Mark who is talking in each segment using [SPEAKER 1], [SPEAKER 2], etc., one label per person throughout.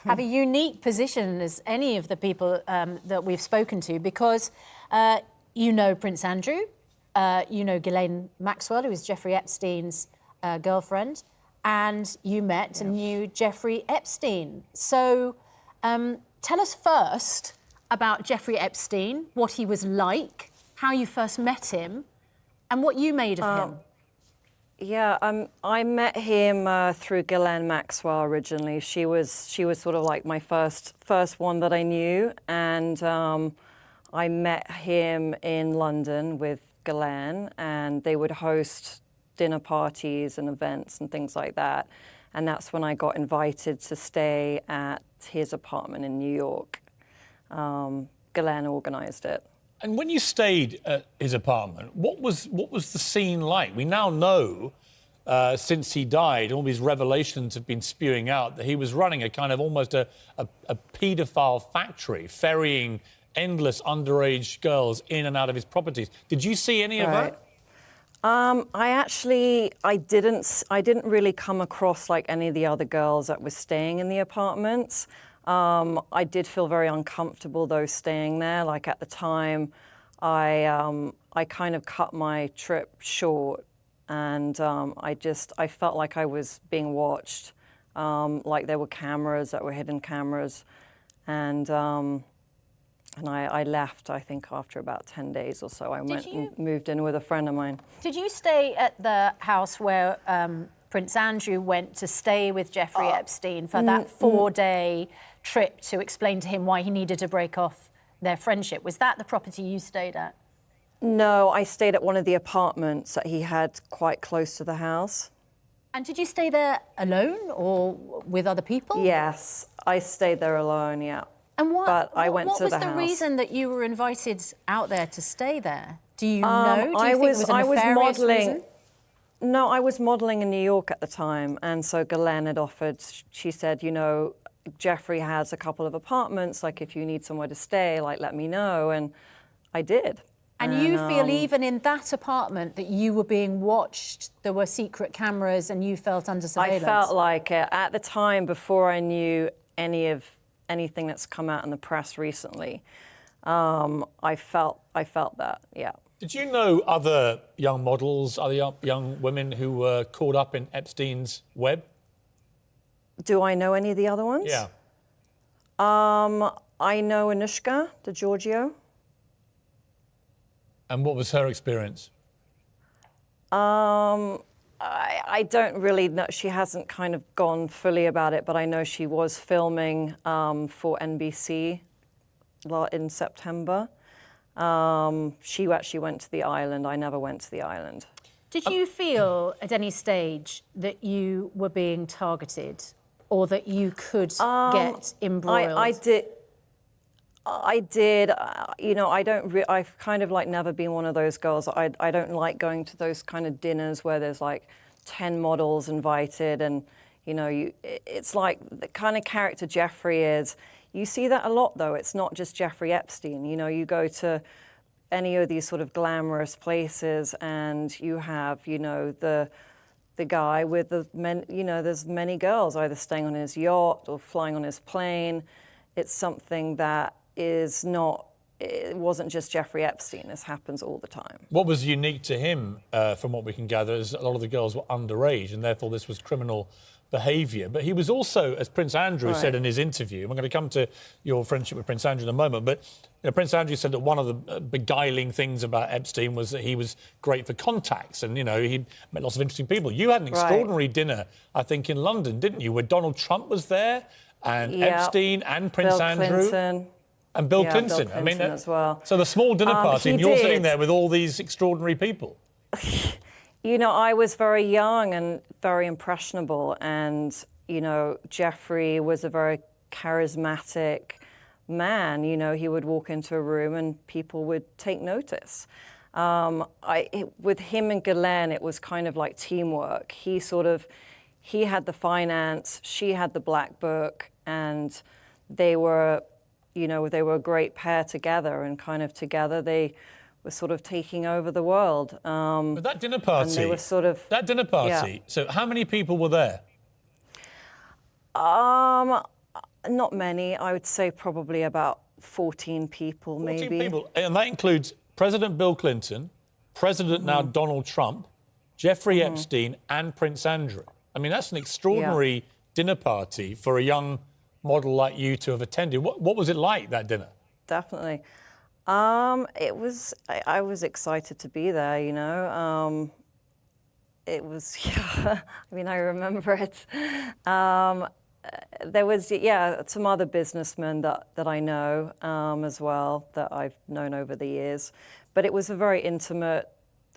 [SPEAKER 1] have a unique position as any of the people that we've spoken to, because you know Prince Andrew, you know Ghislaine Maxwell, who is Jeffrey Epstein's girlfriend, and you met and knew Jeffrey Epstein. So tell us first about Jeffrey Epstein, what he was like, how you first met him, and what you made of him.
[SPEAKER 2] Yeah, I met him through Ghislaine Maxwell originally. She was sort of like my first one that I knew, and I met him in London with Ghislaine, and they would host dinner parties and events and things like that. And that's when I got invited to stay at his apartment in New York. Ghislaine organised it.
[SPEAKER 3] And when you stayed at his apartment, what was the scene like? We now know, since he died, all these revelations have been spewing out that he was running a kind of almost a paedophile factory, ferrying endless underage girls in and out of his properties. Did you see any of that?
[SPEAKER 2] I didn't really come across like any of the other girls that were staying in the apartments. I did feel very uncomfortable though staying there. Like at the time, I kind of cut my trip short, and I felt like I was being watched. Like there were cameras that were hidden cameras, and I left. I think after about 10 days or so, I went and moved in with a friend of mine.
[SPEAKER 1] Did you stay at the house where Prince Andrew went to stay with Jeffrey Epstein for that 4-day trip to explain to him why he needed to break off their friendship? Was that the property you stayed at?
[SPEAKER 2] No, I stayed at one of the apartments that he had quite close to the house.
[SPEAKER 1] And did you stay there alone or with other people?
[SPEAKER 2] Yes, I stayed there alone, yeah.
[SPEAKER 1] And
[SPEAKER 2] what
[SPEAKER 1] was the reason that you were invited out there to stay there? Do you know? Do you think it was a nefarious reason?
[SPEAKER 2] No, I was modelling in New York at the time, and so Ghislaine had offered, she said, you know, Jeffrey has a couple of apartments, like if you need somewhere to stay, like let me know, and I did.
[SPEAKER 1] And you feel even in that apartment that you were being watched, there were secret cameras and you felt under surveillance?
[SPEAKER 2] I felt like it. At the time, before I knew anything that's come out in the press recently, I felt that, yeah.
[SPEAKER 3] Did you know other young models, other young women who were caught up in Epstein's web?
[SPEAKER 2] Do I know any of the other ones?
[SPEAKER 3] Yeah.
[SPEAKER 2] I know Anushka DiGiorgio.
[SPEAKER 3] And what was her experience?
[SPEAKER 2] I don't really know. She hasn't kind of gone fully about it, but I know she was filming for NBC in September. She actually went to the island. I never went to the island.
[SPEAKER 1] Did you feel at any stage that you were being targeted or that you could get embroiled?
[SPEAKER 2] I did. You know, I've kind of like never been one of those girls. I don't like going to those kind of dinners where there's like 10 models invited, and you know, it's like the kind of character Jeffrey is. You see that a lot, though. It's not just Jeffrey Epstein. You know, you go to any of these sort of glamorous places, and you have, you know, the guy with the men. You know, there's many girls either staying on his yacht or flying on his plane. It's something that is not. It wasn't just Jeffrey Epstein. This happens all the time. What
[SPEAKER 3] was unique to him, from what we can gather, is a lot of the girls were underage, and therefore this was criminal behaviour. But he was also, as Prince Andrew said in his interview, and we're going to come to your friendship with Prince Andrew in a moment, but you know, Prince Andrew said that one of the beguiling things about Epstein was that he was great for contacts, and, you know, he met lots of interesting people. You had an extraordinary dinner, I think, in London, didn't you, where Donald Trump was there, and Epstein and Prince Andrew.
[SPEAKER 2] Clinton.
[SPEAKER 3] And Bill Clinton.
[SPEAKER 2] I mean, as well.
[SPEAKER 3] So the small dinner party, and you're sitting there with all these extraordinary people.
[SPEAKER 2] You know, I was very young and very impressionable, and, you know, Jeffrey was a very charismatic man. You know, he would walk into a room and people would take notice. With him and Ghislaine, it was kind of like teamwork. He had the finance, she had the black book, and they were, you know, they were a great pair together, and kind of together they were sort of taking over the world.
[SPEAKER 3] But that dinner party,
[SPEAKER 2] and they were sort of,
[SPEAKER 3] that dinner party, so how many people were there?
[SPEAKER 2] Not many. I would say probably about 14 people,
[SPEAKER 3] 14
[SPEAKER 2] maybe.
[SPEAKER 3] people, and that includes President Bill Clinton, President now Donald Trump, Jeffrey Epstein, and Prince Andrew. I mean, that's an extraordinary dinner party for a young model like you to have attended. What was it like, that dinner?
[SPEAKER 2] Definitely. It was. I was excited to be there. You know, it was. Yeah, I mean, I remember it. There was, some other businessmen that I know as well that I've known over the years, but it was a very intimate,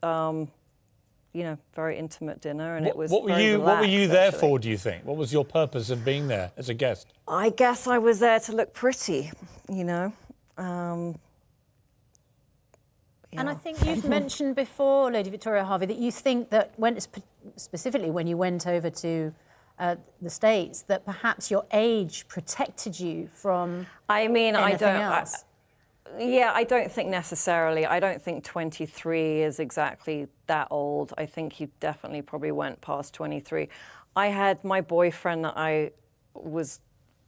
[SPEAKER 2] very intimate dinner, and it was. What were
[SPEAKER 3] you there for? Do you think? What was your purpose of being there as a guest?
[SPEAKER 2] I guess I was there to look pretty, you know.
[SPEAKER 1] And I think you've mentioned before, Lady Victoria Hervey, that you think that specifically when you went over to the States, that perhaps your age protected you from anything else.
[SPEAKER 2] I don't think necessarily. I don't think 23 is exactly that old. I think he definitely probably went past 23. I had my boyfriend that I was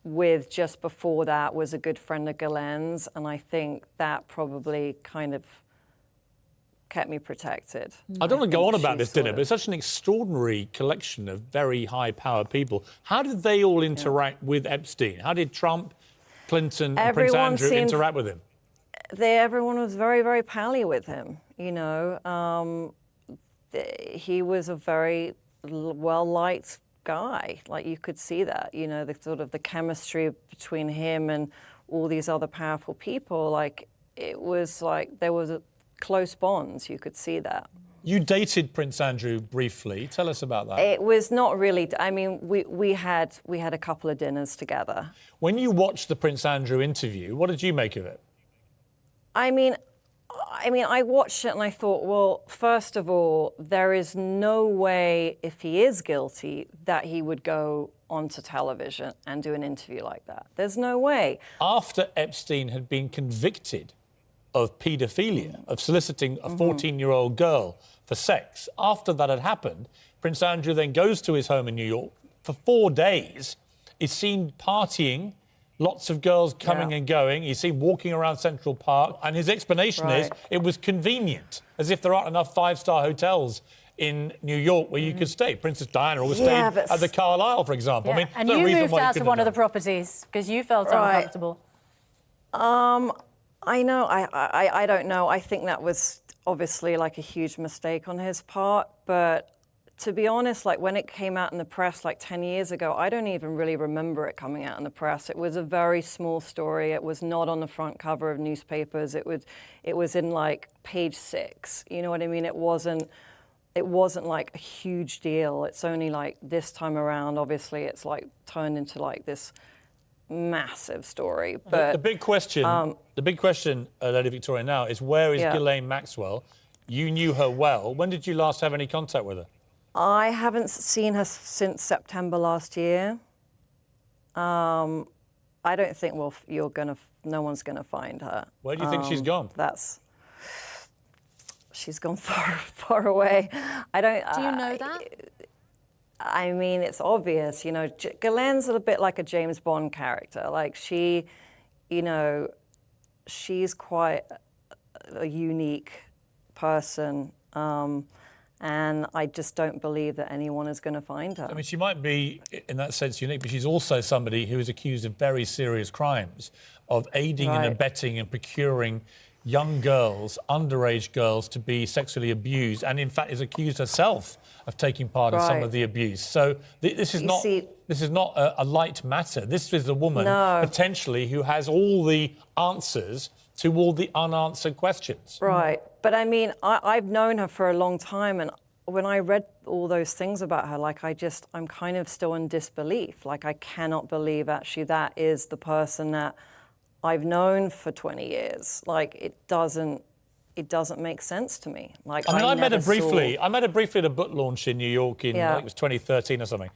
[SPEAKER 2] with just before that was a good friend of Ghislaine's, and I think that probably kind of kept me protected.
[SPEAKER 3] I don't want to go on about this dinner, but it's such an extraordinary collection of very high-powered people. How did they all interact with Epstein? How did Trump, Clinton, and Prince Andrew interact with him?
[SPEAKER 2] Everyone was very, very pally with him, you know. He was a very well-liked guy. Like, you could see that, you know, the sort of the chemistry between him and all these other powerful people. Like, it was like there was close bonds. You could see that.
[SPEAKER 3] You dated Prince Andrew briefly. Tell us about that.
[SPEAKER 2] It was not really. I mean, we had a couple of dinners together.
[SPEAKER 3] When you watched the Prince Andrew interview, what did you make of it?
[SPEAKER 2] I mean, I watched it and I thought, well, first of all, there is no way, if he is guilty, that he would go onto television and do an interview like that. There's no way.
[SPEAKER 3] After Epstein had been convicted of paedophilia, of soliciting a 14-year-old girl for sex, after that had happened, Prince Andrew then goes to his home in New York for 4 days, is seen partying, lots of girls coming and going. He's seen walking around Central Park, and his explanation is it was convenient, as if there aren't enough five-star hotels in New York where you could stay. Princess Diana always stayed at the Carlisle, for example.
[SPEAKER 1] Yeah.
[SPEAKER 3] I mean,
[SPEAKER 1] and you moved out to one of the properties because you felt uncomfortable.
[SPEAKER 2] I know. I don't know. I think that was obviously like a huge mistake on his part, but to be honest, like when it came out in the press like 10 years ago, I don't even really remember it coming out in the press. It was a very small story. It was not on the front cover of newspapers. It was in like page 6. You know what I mean? It wasn't like a huge deal. It's only like this time around, obviously, it's like turned into like this massive story. But
[SPEAKER 3] the big question, Lady Victoria, now is where is Ghislaine Maxwell? You knew her well. When did you last have any contact with her?
[SPEAKER 2] I haven't seen her since September last year. I don't think no one's gonna find her.
[SPEAKER 3] Where do you think she's gone?
[SPEAKER 2] She's gone far away. I don't.
[SPEAKER 1] Do you know that?
[SPEAKER 2] I mean, it's obvious. You know, Ghislaine's a bit like a James Bond character. Like she, you know, she's quite a unique person. And I just don't believe that anyone is going to find her.
[SPEAKER 3] I mean, she might be, in that sense, unique, but she's also somebody who is accused of very serious crimes, of aiding and abetting and procuring young girls, underage girls, to be sexually abused, and in fact is accused herself of taking part in some of the abuse. So this is not a light matter. This is a woman potentially who has all the answers to all the unanswered questions.
[SPEAKER 2] Right. But I mean, I've known her for a long time, and when I read all those things about her, like I'm kind of still in disbelief. Like I cannot believe actually that is the person that I've known for 20 years. Like it doesn't make sense to me. Like
[SPEAKER 3] I met her briefly. I met her briefly at a book launch in New York in I think it was 2013 or something.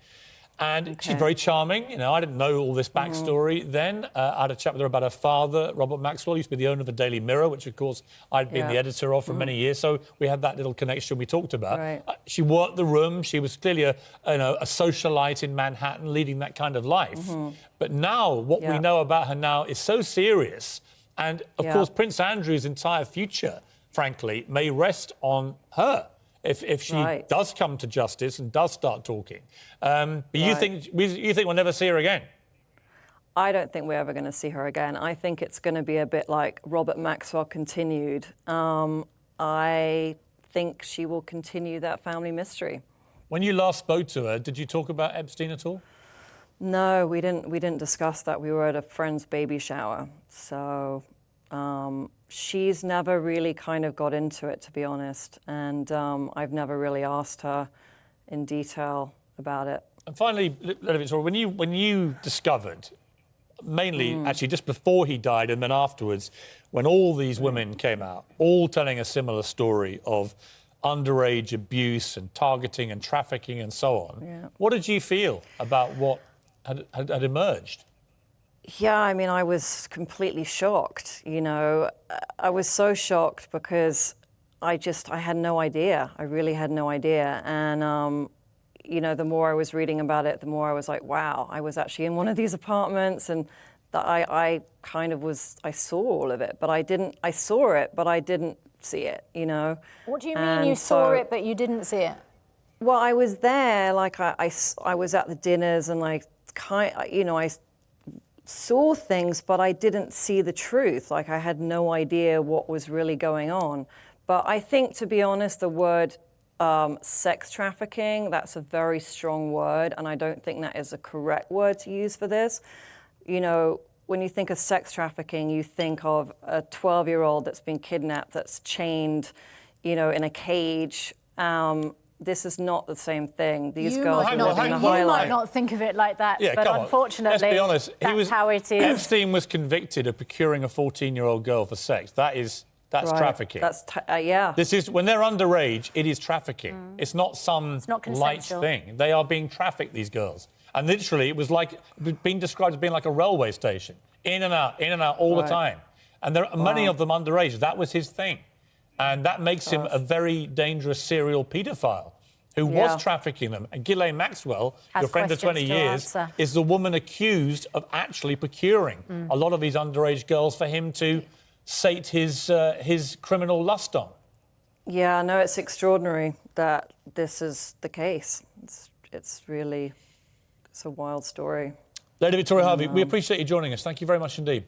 [SPEAKER 3] And she's very charming. You know, I didn't know all this backstory then. I had a chat with her about her father, Robert Maxwell, used to be the owner of the Daily Mirror, which, of course, I'd been the editor of for many years. So we had that little connection we talked about.
[SPEAKER 2] Right.
[SPEAKER 3] She worked the room. She was clearly a socialite in Manhattan, leading that kind of life. But now, what we know about her now is so serious. And, of course, Prince Andrew's entire future, frankly, may rest on her. If she does come to justice and does start talking. But you think we'll never see her again?
[SPEAKER 2] I don't think we're ever going to see her again. I think it's going to be a bit like Robert Maxwell continued. I think she will continue that family mystery.
[SPEAKER 3] When you last spoke to her, did you talk about Epstein at all?
[SPEAKER 2] No, we didn't discuss that. We were at a friend's baby shower. So she's never really kind of got into it, to be honest. And I've never really asked her in detail about it.
[SPEAKER 3] And finally, Victoria, when you discovered, mainly actually just before he died and then afterwards, when all these women came out, all telling a similar story of underage abuse and targeting and trafficking and so on, what did you feel about what had emerged?
[SPEAKER 2] Yeah, I mean, I was completely shocked, you know. I was so shocked because I had no idea. I really had no idea. And, you know, the more I was reading about it, the more I was like, wow, I was actually in one of these apartments and that I saw all of it, but I saw it, but I didn't see it, you know.
[SPEAKER 1] What do you mean you saw it, but you didn't see it?
[SPEAKER 2] Well, I was there, like I was at the dinners and I saw things, but I didn't see the truth. Like I had no idea what was really going on. But I think, to be honest, the word sex trafficking, that's a very strong word, and I don't think that is a correct word to use for this. You know, when you think of sex trafficking, you think of a 12-year-old that's been kidnapped, that's chained, you know, in a cage. This is not the same thing. These girls are living a high life.
[SPEAKER 1] You might not think of it like that, but unfortunately,
[SPEAKER 3] let's be honest,
[SPEAKER 1] that's how it is.
[SPEAKER 3] Epstein was convicted of procuring a 14-year-old girl for sex. That's trafficking. This is when they're underage. It is trafficking. It's not some light thing. They are being trafficked. These girls, and literally, it was like being described as being like a railway station, in and out all the time. And there are many of them underage. That was his thing. And that makes him a very dangerous serial paedophile who was trafficking them. And Ghislaine Maxwell, your friend of 20 years, is the woman accused of actually procuring a lot of these underage girls for him to sate his criminal lust on.
[SPEAKER 2] Yeah, no, it's extraordinary that this is the case. It's a wild story.
[SPEAKER 3] Lady Victoria Hervey, we appreciate you joining us. Thank you very much indeed.